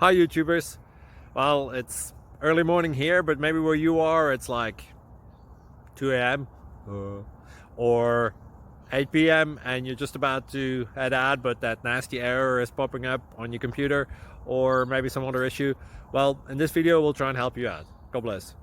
Hi YouTubers. Well, it's early morning here, but maybe where you are it's like 2 a.m. Or 8 p.m. and you're just about to head out, but that nasty error is popping up on your computer, or maybe some other issue. Well, in this video we'll try and help you out. God bless.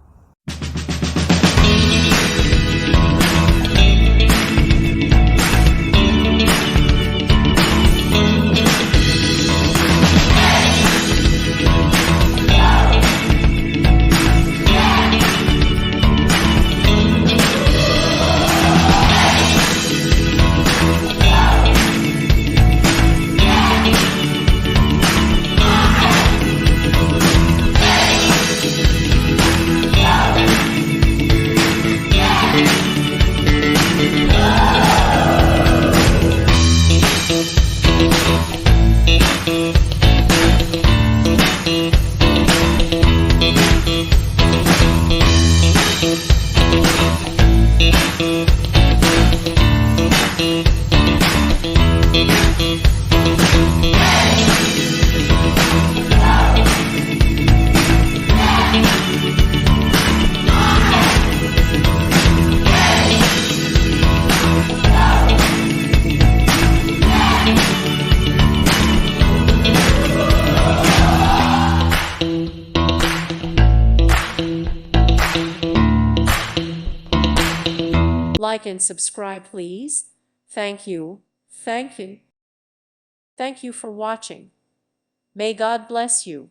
Like and subscribe, please. Thank you. Thank you. Thank you for watching. May God bless you.